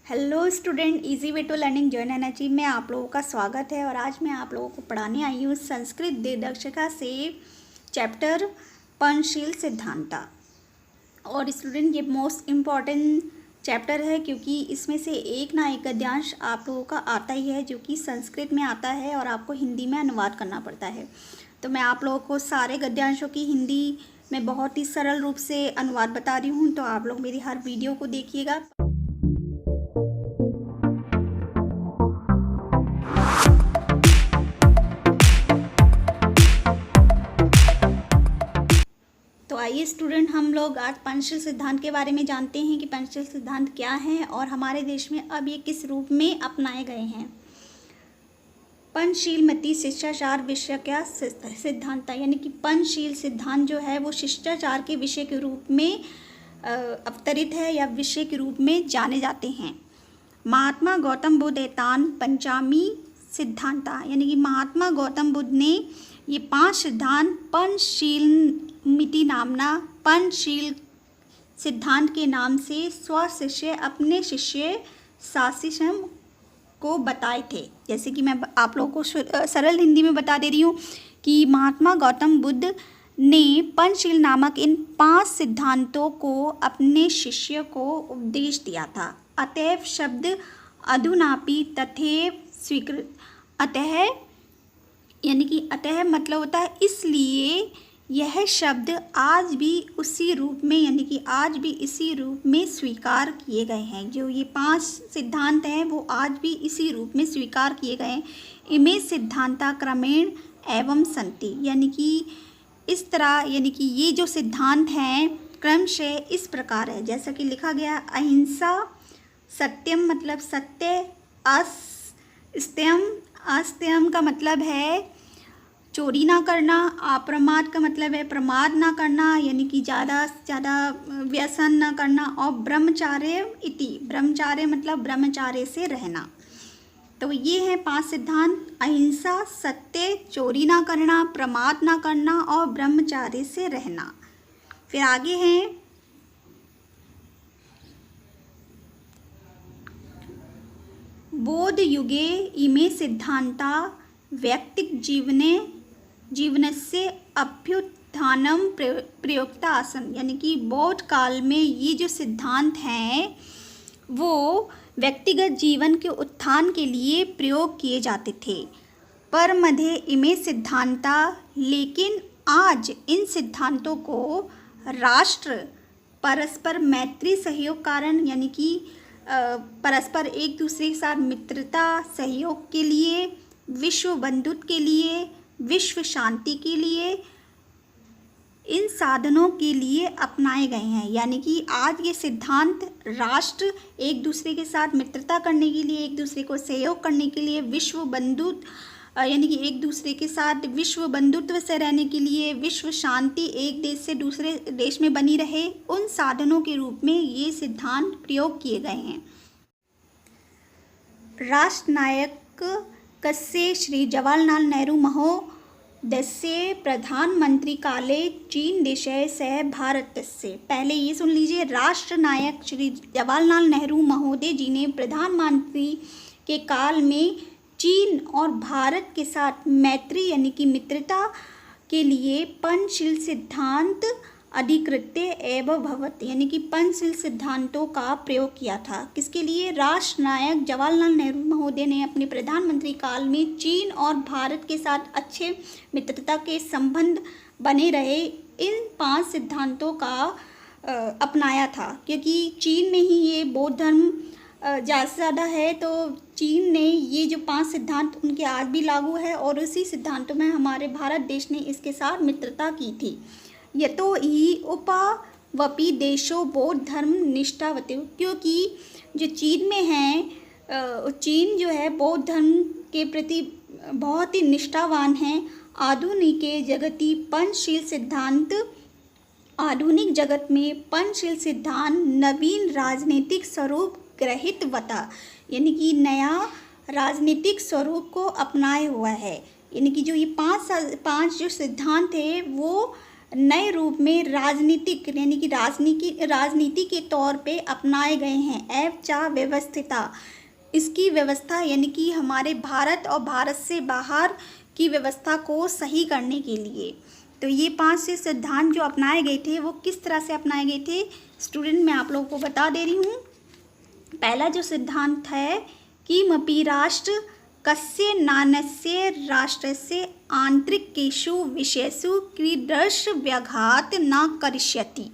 Hello student, easy way to learning join energy में आप लोगों का स्वागत है। और आज मैं आप लोगों को पढ़ाने आई हूँ संस्कृत दिदर्शिका से चैप्टर पंचशील सिद्धांता। और स्टूडेंट, ये मोस्ट इम्पॉर्टेंट चैप्टर है क्योंकि इसमें से एक ना एक गद्यांश आप लोगों का आता ही है जो कि संस्कृत में आता है और आपको हिंदी में अनुवाद करना पड़ता है। तो मैं आप लोगों को सारे गद्यांशों की हिंदी में बहुत ही सरल रूप से अनुवाद बता रही हूँ, तो आप लोग मेरी हर वीडियो को देखिएगा। तो आइए स्टूडेंट, हम लोग आज पंचशील सिद्धांत के बारे में जानते हैं कि पंचशील सिद्धांत क्या है और हमारे देश में अब ये किस रूप में अपनाए गए हैं। पंचशीलमती शिष्टाचार विषय क्या सिद्धांत, यानी कि पंचशील सिद्धांत जो है वो शिष्टाचार के विषय के रूप में अवतरित है या विषय के रूप में जाने जाते हैं। महात्मा गौतम बुद्ध एतान पंचामी सिद्धांता, यानी कि महात्मा गौतम बुद्ध ने ये 5 सिद्धांत पंचशीलमिति नामना पंचशील सिद्धांत के नाम से स्वशिष्य अपने शिष्य साशिशम को बताए थे। जैसे कि मैं आप लोगों को सरल हिंदी में बता दे रही हूँ कि महात्मा गौतम बुद्ध ने पंचशील नामक इन 5 सिद्धांतों को अपने शिष्य को उपदेश दिया था। अतएव शब्द अधुनापि तथैव स्वीकृत, अतः यानी कि अतः मतलब होता है इसलिए यह शब्द आज भी उसी रूप में, यानी कि आज भी इसी रूप में स्वीकार किए गए हैं। जो ये 5 सिद्धांत हैं वो आज भी इसी रूप में स्वीकार किए गए हैं। इमे सिद्धांता क्रमेण एवं संति, यानी कि इस तरह, यानी कि ये जो सिद्धांत हैं क्रमशः इस प्रकार है जैसा कि लिखा गया। अहिंसा सत्यम मतलब सत्य, अस्त्यम अस्त्यम का मतलब है चोरी ना करना, अप्रमाद का मतलब है प्रमाद ना करना, यानी कि ज़्यादा से ज़्यादा व्यसन ना करना, और ब्रह्मचार्य इति, ब्रह्मचार्य मतलब ब्रह्मचार्य से रहना। तो ये हैं 5 सिद्धांत: अहिंसा, सत्य, चोरी ना करना, प्रमाद ना करना और ब्रह्मचार्य से रहना। फिर आगे हैं बौद्ध युगे इमे सिद्धांता व्यक्तिक जीवनस्य अभ्युत्थानम प्रयुक्ता आसन, यानी कि बौद्ध काल में ये जो सिद्धांत हैं वो व्यक्तिगत जीवन के उत्थान के लिए प्रयोग किए जाते थे। पर मध्य इमे सिद्धांता, लेकिन आज इन सिद्धांतों को राष्ट्र परस्पर मैत्री सहयोग कारण, यानी कि परस्पर एक दूसरे के साथ मित्रता सहयोग के लिए, विश्व बंधुत्व के लिए, विश्व शांति के लिए, इन साधनों के लिए अपनाए गए हैं। यानी कि आज ये सिद्धांत राष्ट्र एक दूसरे के साथ मित्रता करने के लिए, एक दूसरे को सहयोग करने के लिए, विश्व बंधुत्व यानी कि एक दूसरे के साथ विश्व बंधुत्व से रहने के लिए, विश्व शांति एक देश से दूसरे देश में बनी रहे, उन साधनों के रूप में ये सिद्धांत प्रयोग किए गए हैं। राष्ट्रनायक कस्य श्री जवाहरलाल नेहरू महोदयस्य प्रधानमंत्री काले चीन देशस्य सह भारतस्य। पहले ये सुन लीजिए, राष्ट्रनायक श्री जवाहरलाल नेहरू महोदय जी ने प्रधानमंत्री के काल में चीन और भारत के साथ मैत्री यानी कि मित्रता के लिए पंचशील सिद्धांत अधिकृत्य एवं भवत, यानी कि पंचशील सिद्धांतों का प्रयोग किया था। किसके लिए? राष्ट्रनायक जवाहरलाल नेहरू महोदय ने अपने प्रधानमंत्री काल में चीन और भारत के साथ अच्छे मित्रता के संबंध बने रहे, इन 5 सिद्धांतों का अपनाया था। क्योंकि चीन में ही ये बौद्ध धर्म ज़्यादा से ज़्यादा है, तो चीन ने ये जो 5 सिद्धांत उनके आज भी लागू है और उसी सिद्धांतों में हमारे भारत देश ने इसके साथ मित्रता की थी। यतो ही उपवपि देशो बौद्ध धर्म निष्ठावते, क्योंकि जो चीन में हैं, चीन जो है बौद्ध धर्म के प्रति बहुत ही निष्ठावान हैं। आधुनिक जगती पंचशील सिद्धांत, आधुनिक जगत में पंचशील सिद्धांत नवीन राजनीतिक स्वरूप ग्रहितवता, यानी कि नया राजनीतिक स्वरूप को अपनाए हुआ है। यानी कि जो ये 5 जो सिद्धांत है वो नए रूप में राजनीतिक यानी कि राजनीति के तौर पे अपनाए गए हैं। एव चा व्यवस्थिता, इसकी व्यवस्था यानी कि हमारे भारत और भारत से बाहर की व्यवस्था को सही करने के लिए। तो ये 5 से सिद्धांत जो अपनाए गए थे वो किस तरह से अपनाए गए थे स्टूडेंट, मैं आप लोगों को बता दे रही हूँ। पहला जो सिद्धांत है किमपि राष्ट्र कस्य नान्यस्य राष्ट्रस्य आंतरिकेषु विषयेषु कीदृश व्याघात न करिष्यति।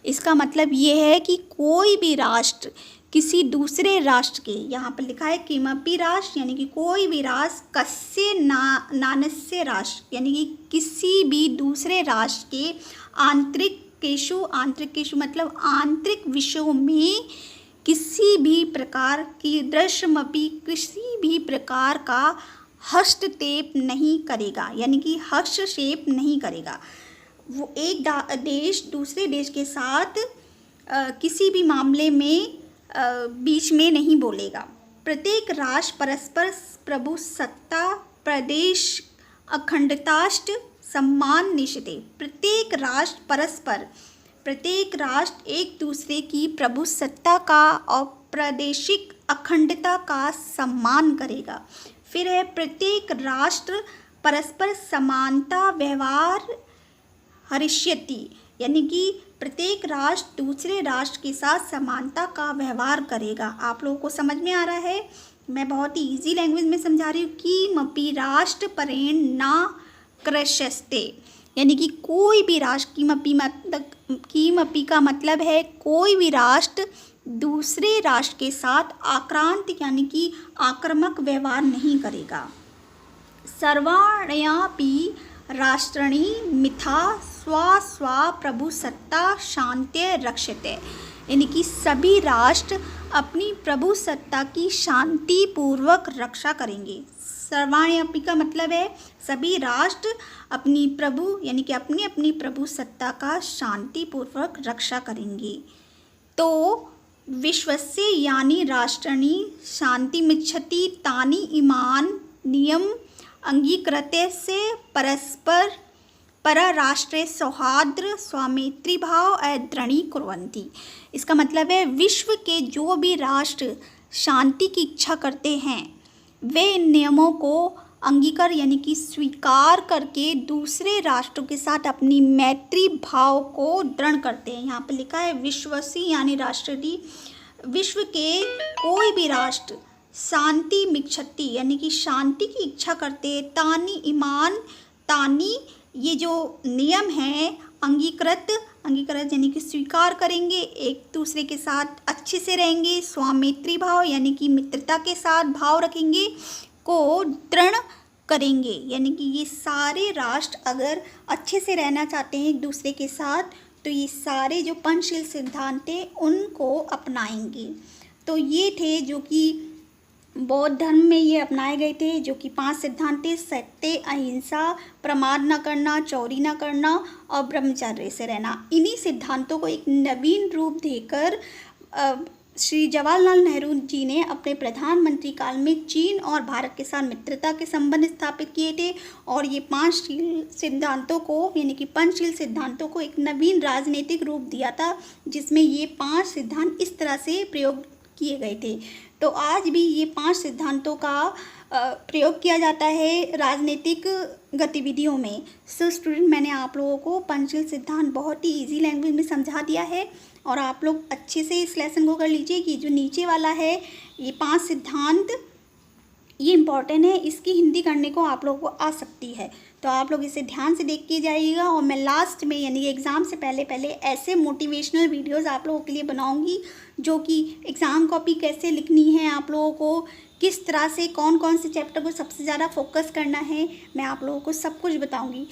इसका मतलब ये है कि कोई भी राष्ट्र किसी दूसरे राष्ट्र के, यहाँ पर लिखा है किमपि राष्ट्र यानी कि कोई भी राष्ट्र, कस्य नान्यस्य राष्ट्र यानी कि किसी भी दूसरे राष्ट्र के आंतरिकेषु मतलब आंतरिक विषयों में किसी भी प्रकार की दृश्यमपि किसी भी प्रकार का हस्तक्षेप नहीं करेगा, यानी कि हस्तक्षेप नहीं करेगा। वो एक देश दूसरे देश के साथ किसी भी मामले में बीच में नहीं बोलेगा। प्रत्येक राष्ट्र परस्पर प्रभुसत्ता प्रदेश अखंडताष्ट सम्मान निश्चिते। प्रत्येक राष्ट्र एक दूसरे की प्रभुसत्ता का और प्रादेशिक अखंडता का सम्मान करेगा। फिर है प्रत्येक राष्ट्र परस्पर समानता व्यवहार हरिष्यति, यानी कि प्रत्येक राष्ट्र दूसरे राष्ट्र के साथ समानता का व्यवहार करेगा। आप लोगों को समझ में आ रहा है, मैं बहुत ही इजी लैंग्वेज में समझा रही हूँ। किमपि राष्ट्र परेण न कृष्यस्ते, यानी कि कोई भी राष्ट्र, किमपि का मतलब है कोई भी राष्ट्र दूसरे राष्ट्र के साथ आक्रांत यानी कि आक्रामक व्यवहार नहीं करेगा। सर्वाण्यपि राष्ट्राणि मिथा स्वा प्रभुसत्ता शांत्यै रक्षते, यानी कि सभी राष्ट्र अपनी प्रभुसत्ता की शांतिपूर्वक रक्षा करेंगे। सर्वाण्यपि का मतलब है सभी राष्ट्र अपनी प्रभु यानी कि अपनी प्रभुसत्ता का शांतिपूर्वक रक्षा करेंगे। तो विश्वस्य यानी राष्ट्राणि शांतिमिच्छति तानि इमान नियम अंगीकृत्य परस्पर परराष्ट्रे सौहार्द स्वामित्री भाव दृढ़ीकुर्वन्ति। इसका मतलब है विश्व के जो भी राष्ट्र शांति की इच्छा करते हैं वे इन नियमों को अंगीकार यानी कि स्वीकार करके दूसरे राष्ट्रों के साथ अपनी मैत्री भाव को दृढ़ करते हैं। यहाँ पर लिखा है विश्वसी यानी राष्ट्रपति, विश्व के कोई भी राष्ट्र शांति मिच्छति यानी कि शांति की इच्छा करते, तानी ईमान, तानी ये जो नियम हैं अंगीकृत यानी कि स्वीकार करेंगे, एक दूसरे के साथ अच्छे से रहेंगे, स्वामित्री भाव यानी कि मित्रता के साथ भाव रखेंगे, को दृढ़ करेंगे, यानी कि ये सारे राष्ट्र अगर अच्छे से रहना चाहते हैं एक दूसरे के साथ तो ये सारे जो पंचशील सिद्धांत थे उनको अपनाएंगे। तो ये थे जो कि बौद्ध धर्म में ये अपनाए गए थे, जो कि 5 सिद्धांत थे। सत्य, अहिंसा, प्रमाद न करना, चोरी न करना और ब्रह्मचर्य से रहना। इन्हीं सिद्धांतों को एक नवीन रूप देकर श्री जवाहरलाल नेहरू जी ने अपने प्रधानमंत्री काल में चीन और भारत के साथ मित्रता के संबंध स्थापित किए थे और ये 5 सिद्धांतों को यानी कि पंचशील सिद्धांतों को एक नवीन राजनीतिक रूप दिया था, जिसमें ये 5 सिद्धांत इस तरह से प्रयोग किए गए थे। तो आज भी ये 5 सिद्धांतों का प्रयोग किया जाता है राजनीतिक गतिविधियों में। सो स्टूडेंट, मैंने आप लोगों को पंचशील सिद्धांत बहुत ही इजी लैंग्वेज में समझा दिया है और आप लोग अच्छे से इस लेसन को कर लीजिए कि जो नीचे वाला है ये 5 सिद्धांत ये इम्पॉर्टेंट है, इसकी हिंदी करने को आप लोगों को आ सकती है। तो आप लोग इसे ध्यान से देख के जाइएगा और मैं लास्ट में यानी एग्ज़ाम से पहले ऐसे मोटिवेशनल वीडियोस आप लोगों के लिए बनाऊंगी जो कि एग्ज़ाम कॉपी कैसे लिखनी है, आप लोगों को किस तरह से कौन कौन से चैप्टर को सबसे ज़्यादा फोकस करना है, मैं आप लोगों को सब कुछ बताऊँगी।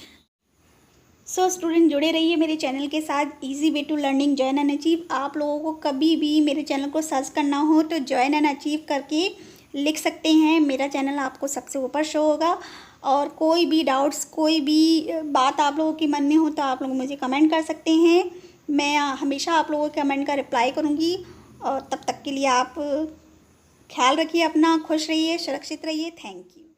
सो स्टूडेंट, जुड़े रहिए मेरे चैनल के साथ। Easy way to learning join and achieve. आप लोगों को कभी भी मेरे चैनल को सर्च करना हो तो जॉइन एंड अचीव करके लिख सकते हैं, मेरा चैनल आपको सबसे ऊपर शो होगा। और कोई भी डाउट्स, कोई भी बात आप लोगों के मन में हो तो आप लोग मुझे कमेंट कर सकते हैं, मैं हमेशा आप लोगों के कमेंट का रिप्लाई करूँगी। और तब तक के लिए आप ख्याल रखिए अपना, खुश रहिए, सुरक्षित रहिए। Thank you.